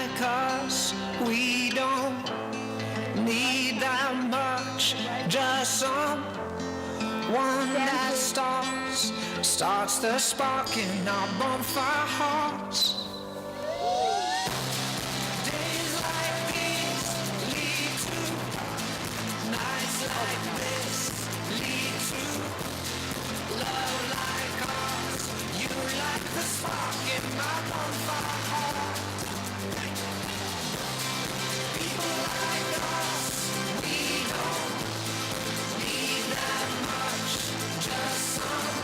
like us, we don't need that much. Just someone that starts the spark in our bonfire hearts. Days like these lead to nights like this, lead to love like ours. You like the spark in my bonfire heart. People like us, we don't need that much. Just someone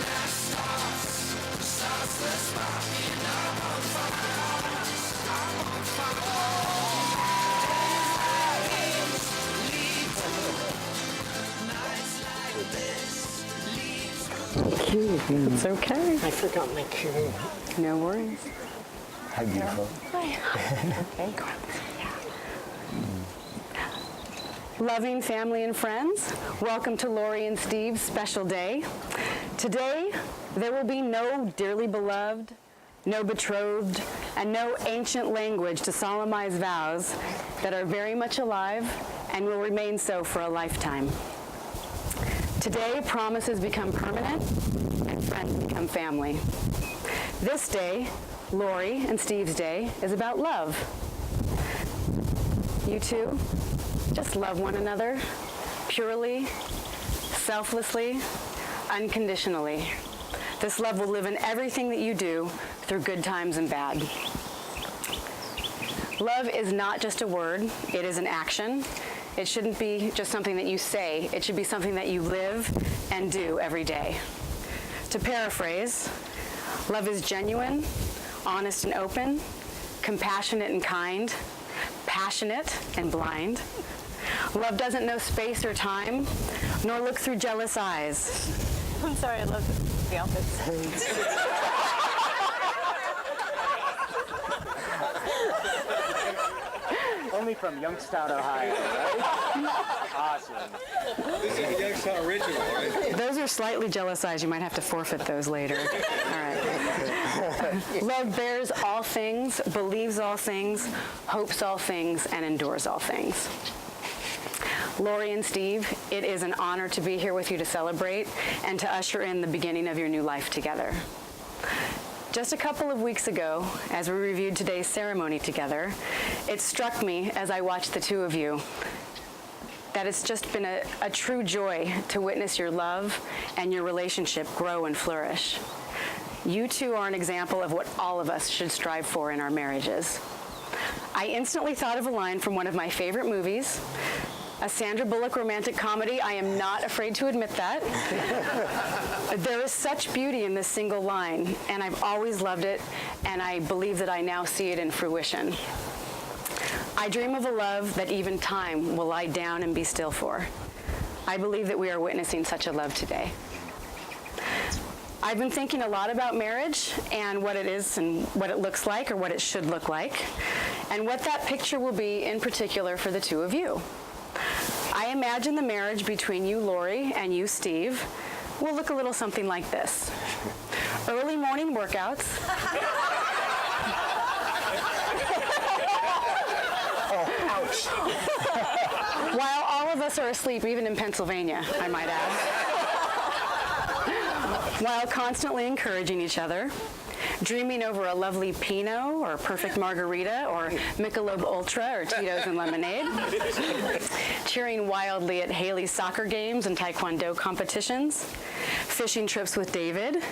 that starts the spark in our bonfire hearts. Our bonfire hearts. Days like these lead to nights like this, lead to. It's okay. I forgot my cue. No worries. Hi, beautiful. Loving family and friends, welcome to Lori and Steve's special day. Today, there will be no dearly beloved, no betrothed, and no ancient language to solemnize vows that are very much alive and will remain so for a lifetime. Today, promises become permanent and friends become family. This day, Lori and Steve's day, is about love. You two just love one another purely, selflessly, unconditionally. This love will live in everything that you do through good times and bad. Love is not just a word, it is an action. It shouldn't be just something that you say, it should be something that you live and do every day. To paraphrase, love is genuine, honest and open, compassionate and kind, passionate and blind. Love doesn't know space or time, nor look through jealous eyes. I'm sorry, I love the outfits. Only from Youngstown, Ohio, right? Awesome. This is the Youngstown original, right? Those are slightly jealous eyes. You might have to forfeit those later. All right. Love bears all things, believes all things, hopes all things, and endures all things. Lori and Steve, it is an honor to be here with you to celebrate and to usher in the beginning of your new life together. Just a couple of weeks ago, as we reviewed today's ceremony together, it struck me as I watched the two of you that it's just been a true joy to witness your love and your relationship grow and flourish. You two are an example of what all of us should strive for in our marriages. I instantly thought of a line from one of my favorite movies, a Sandra Bullock romantic comedy. I am not afraid to admit that. There is such beauty in this single line, and I've always loved it, and I believe that I now see it in fruition. I dream of a love that even time will lie down and be still for. I believe that we are witnessing such a love today. I've been thinking a lot about marriage and what it is and what it looks like, or what it should look like, and what that picture will be in particular for the two of you. I imagine the marriage between you, Lori, and you, Steve, will look a little something like this. Early morning workouts. Oh, ouch. While all of us are asleep, even in Pennsylvania, I might add. While constantly encouraging each other, dreaming over a lovely Pinot or a perfect margarita or Michelob Ultra or Tito's and lemonade, cheering wildly at Haley's soccer games and taekwondo competitions, fishing trips with David,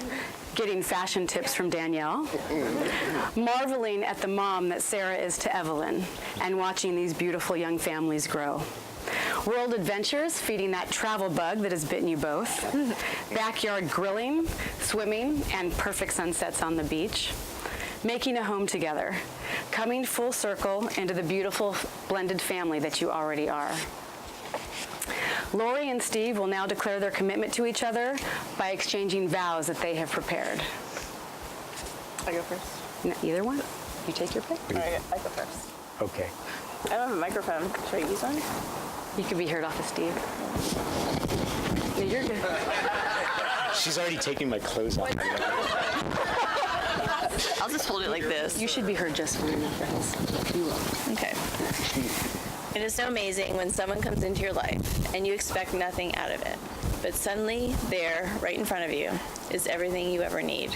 getting fashion tips from Danielle, marveling at the mom that Sarah is to Evelyn, and watching these beautiful young families grow. World adventures, feeding that travel bug that has bitten you both. Backyard grilling, swimming, and perfect sunsets on the beach. Making a home together. Coming full circle into the beautiful blended family that you already are. Lori and Steve will now declare their commitment to each other by exchanging vows that they have prepared. I go first. No, either one? You take your pick. All right, I go first. Okay. I don't have a microphone. Should I use one? You could be heard off of Steve. No, you're good. She's already taking my clothes off. I'll just hold it like this. You should be heard just fine after his. You will. Okay. It is so amazing when someone comes into your life and you expect nothing out of it. But suddenly, there, right in front of you, is everything you ever need.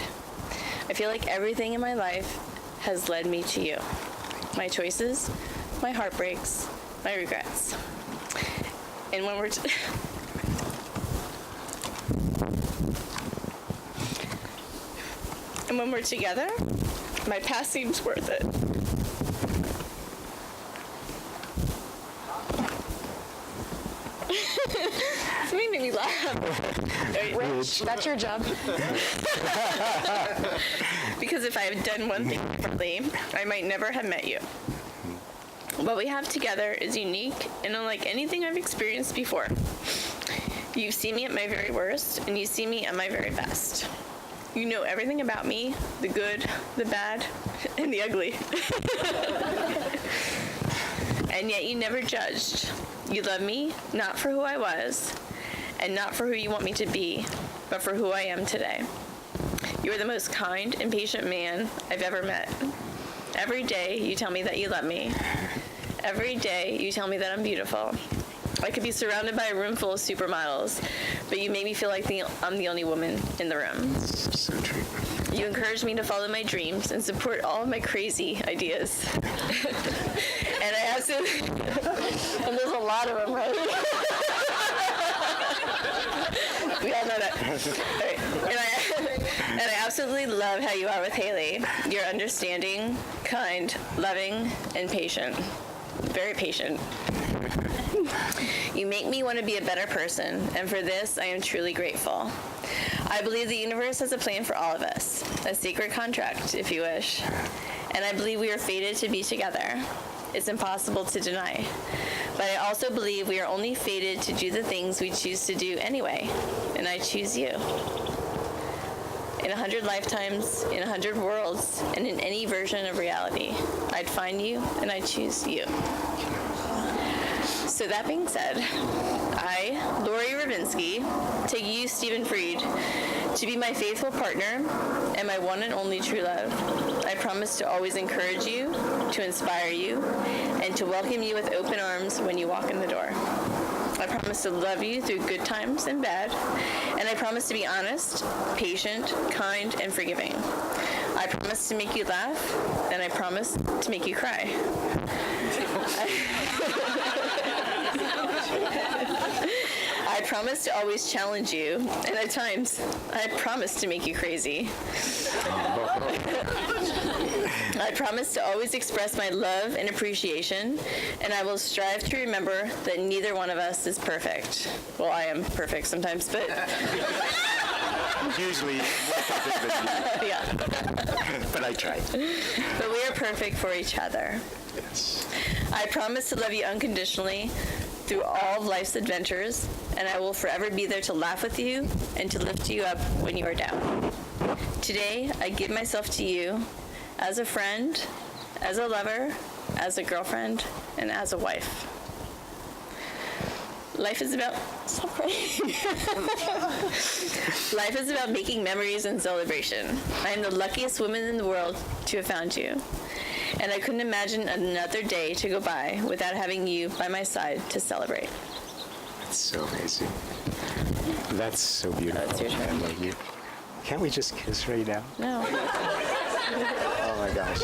I feel like everything in my life has led me to you. My choices, my heartbreaks, my regrets. And when we're and when we're together, my past seems worth it. It's making me laugh. Rich, that's your job. Because if I had done one thing differently, I might never have met you. What we have together is unique and unlike anything I've experienced before. You see me at my very worst, and you see me at my very best. You know everything about me, the good, the bad, and the ugly. And yet you never judged. You love me, not for who I was, and not for who you want me to be, but for who I am today. You are the most kind and patient man I've ever met. Every day you tell me that you love me. Every day you tell me that I'm beautiful. I could be surrounded by a room full of supermodels, but you make me feel like I'm the only woman in the room. So true. You encourage me to follow my dreams and support all of my crazy ideas. And I absolutely, and there's a lot of them, right? We all know that. Right. And I absolutely love how you are with Haley. You're understanding, kind, loving, and patient. Very patient. You make me want to be a better person, and for this I am truly grateful. I believe the universe has a plan for all of us, a sacred contract, if you wish. And I believe we are fated to be together. It's impossible to deny. But I also believe we are only fated to do the things we choose to do anyway, and I choose you. In 100 lifetimes, in 100 worlds, and in any version of reality, I'd find you and I'd choose you. So that being said, I, Lori Ravinsky, take you, Stephen Freed, to be my faithful partner and my one and only true love. I promise to always encourage you, to inspire you, and to welcome you with open arms when you walk in the door. I promise to love you through good times and bad, and I promise to be honest, patient, kind, and forgiving. I promise to make you laugh, and I promise to make you cry. I promise to always challenge you, and at times, I promise to make you crazy. I promise to always express my love and appreciation, and I will strive to remember that neither one of us is perfect. Well, I am perfect sometimes, but Usually more perfect than you, yeah. but I try. But we are perfect for each other. Yes. I promise to love you unconditionally through all of life's adventures, and I will forever be there to laugh with you and to lift you up when you are down. Today, I give myself to you as a friend, as a lover, as a girlfriend, and as a wife. Life is about, stop crying. Life is about making memories and celebration. I am the luckiest woman in the world to have found you. And I couldn't imagine another day to go by without having you by my side to celebrate. That's so amazing. That's so beautiful. That's your turn. I love you. Can't we just kiss right now? No, Oh my gosh.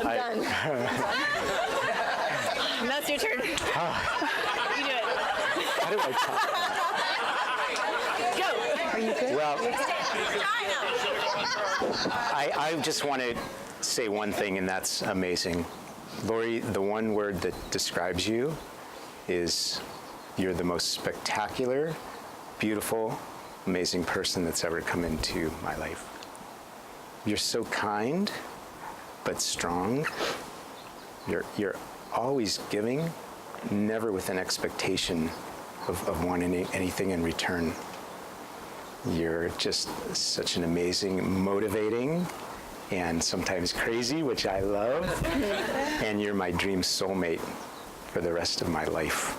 I'm done. And that's your turn. You do it. How do I talk? Go. Are you good? Well, I just want to say one thing, and that's amazing. Lori, the one word that describes you is you're the most spectacular, beautiful, amazing person that's ever come into my life. You're so kind, but strong. You're always giving, never with an expectation of wanting anything in return. You're just such an amazing, motivating, and sometimes crazy, which I love. And you're my dream soulmate for the rest of my life.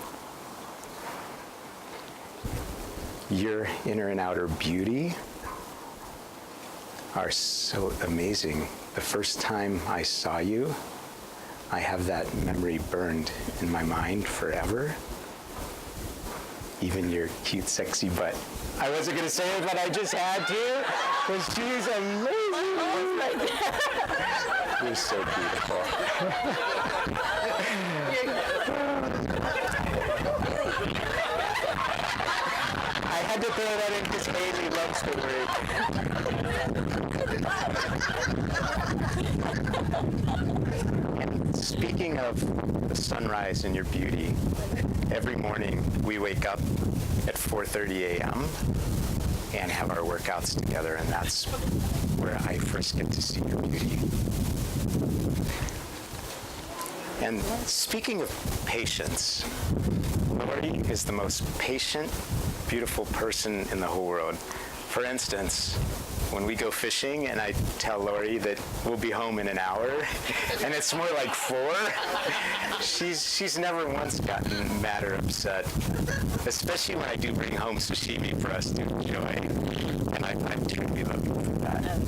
Your inner and outer beauty, are so amazing. The first time I saw you, I have that memory burned in my mind forever. Even your cute, sexy butt. I wasn't gonna say it, but I just had to, because she's amazing. You're so beautiful. I had to throw that in because Haley loves the word. And speaking of the sunrise and your beauty, every morning we wake up at 4:30 a.m. and have our workouts together, and that's where I first get to see your beauty. And speaking of patience, Lori is the most patient, beautiful person in the whole world. For instance, when we go fishing and I tell Lori that we'll be home in an hour, and it's more like 4, she's never once gotten mad or upset, especially when I do bring home sashimi for us to enjoy. And I truly love you for that.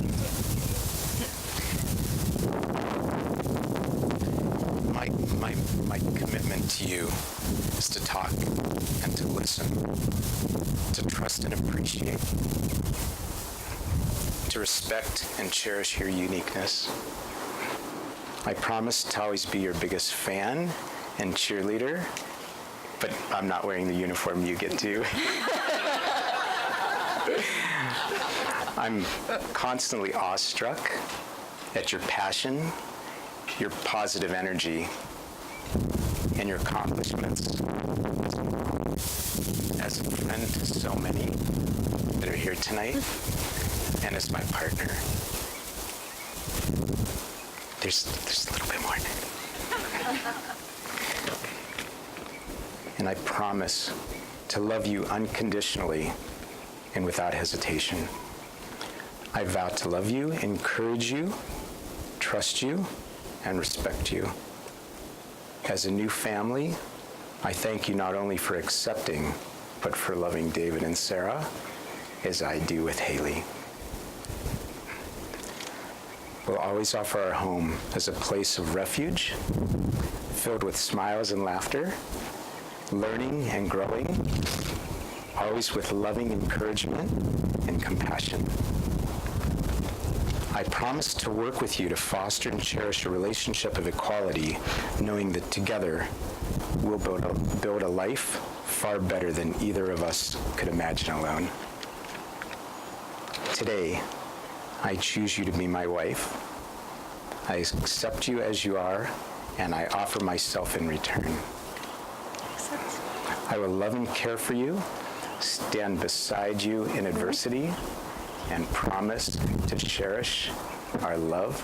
My commitment to you is to talk and to listen, to trust and appreciate, to respect and cherish your uniqueness. I promise to always be your biggest fan and cheerleader, but I'm not wearing the uniform you get to. I'm constantly awestruck at your passion, your positive energy, and your accomplishments as a friend to so many that are here tonight, and as my partner. There's a little bit more. And I promise to love you unconditionally and without hesitation. I vow to love you, encourage you, trust you, and respect you. As a new family, I thank you not only for accepting, but for loving David and Sarah, as I do with Haley. We'll always offer our home as a place of refuge, filled with smiles and laughter, learning and growing, always with loving encouragement and compassion. I promise to work with you to foster and cherish a relationship of equality, knowing that together we'll build a life far better than either of us could imagine alone. Today, I choose you to be my wife. I accept you as you are, and I offer myself in return. I will love and care for you, stand beside you in adversity, and promise to cherish our love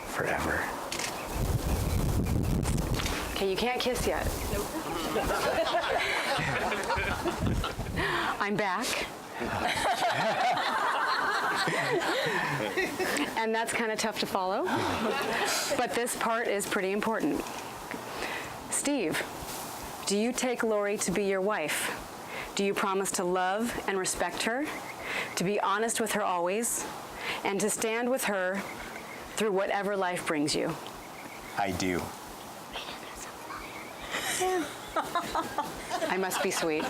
forever. Okay, you can't kiss yet. Nope. I'm back. And that's kind of tough to follow. But this part is pretty important. Steve, do you take Lori to be your wife? Do you promise to love and respect her, to be honest with her always, and to stand with her through whatever life brings you? I do. I must be sweet.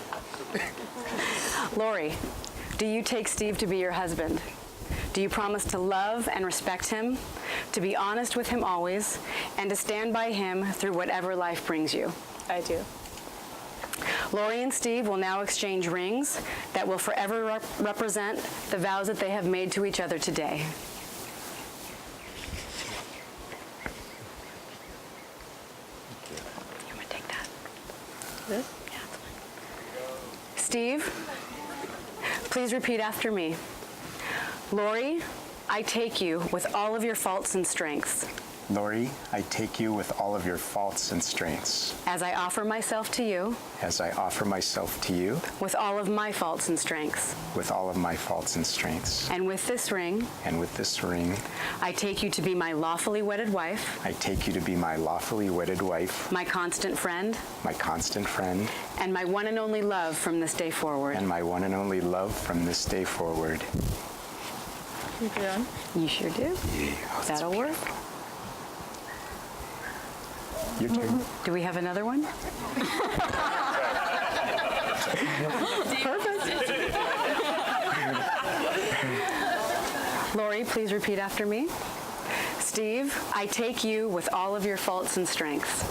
Lori, do you take Steve to be your husband? Do you promise to love and respect him, to be honest with him always, and to stand by him through whatever life brings you? I do. Lori and Steve will now exchange rings that will forever represent the vows that they have made to each other today. You want to take that? This? Yeah, that's fine. Steve, please repeat after me. Lori, I take you with all of your faults and strengths. Lori, I take you with all of your faults and strengths. As I offer myself to you. As I offer myself to you. With all of my faults and strengths. With all of my faults and strengths. And with this ring. And with this ring. I take you to be my lawfully wedded wife. I take you to be my lawfully wedded wife. My constant friend. My constant friend. And my one and only love from this day forward. And my one and only love from this day forward. You put it on? You sure do. That'll work. Your turn. Do we have another one? Perfect. Lori, please repeat after me. Steve, I take you with all of your faults and strengths.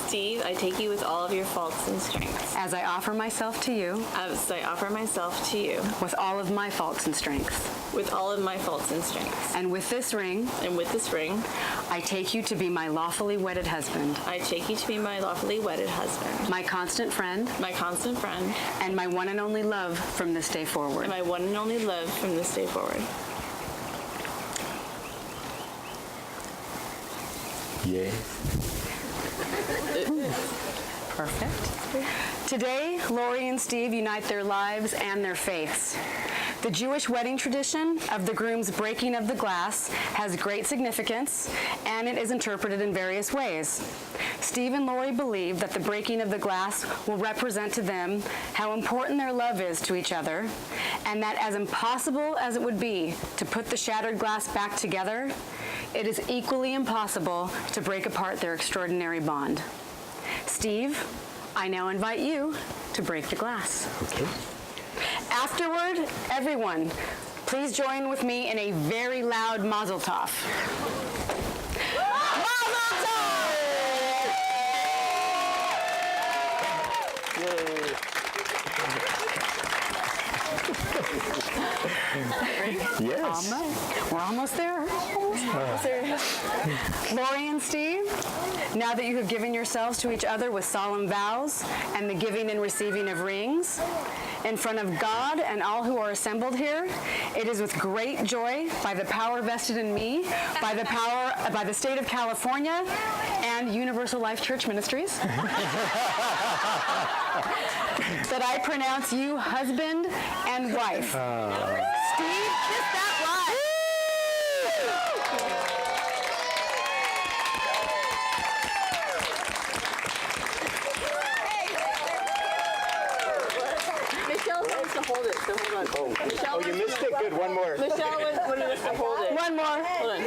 Steve, I take you with all of your faults and strengths. As I offer myself to you As I offer myself to you with all of my faults and strengths. with all of my faults and strengths. And with this ring, And with this ring, I take you to be my lawfully wedded husband, I take you to be my lawfully wedded husband, my constant friend, my constant friend, and my one and only love from this day forward. and my one and only love from this day forward. Yay. Perfect. Today, Lori and Steve unite their lives and their faiths. The Jewish wedding tradition of the groom's breaking of the glass has great significance, and it is interpreted in various ways. Steve and Lori believe that the breaking of the glass will represent to them how important their love is to each other, and that as impossible as it would be to put the shattered glass back together, it is equally impossible to break apart their extraordinary bond. Steve, I now invite you to break the glass. Okay. Afterward, everyone, please join with me in a very loud mazel tov. Mazel tov! Yes. We're almost there. Lori and Steve, now that you have given yourselves to each other with solemn vows and the giving and receiving of rings, in front of God and all who are assembled here, it is with great joy, by the power vested in me, by the state of California and Universal Life Church Ministries, that I pronounce you husband and wife. Steve, kiss that wife. Michelle wants to hold it, so hold on. Michelle, Oh, you missed it. Good. One more. Michelle wanted us to hold it. One more. Hold on.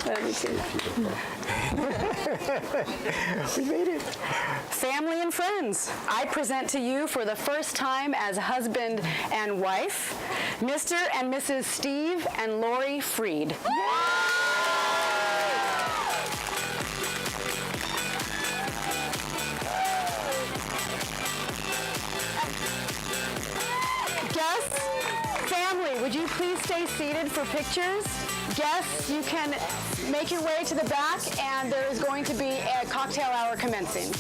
That'd be cute. We made it. Family and friends, I present to you for the first time as husband and wife, Mr. and Mrs. Steve and Lori Freed. Guests, family, would you please stay seated for pictures? Guests, you can make your way to the back, and there is going to be a cocktail hour commencing.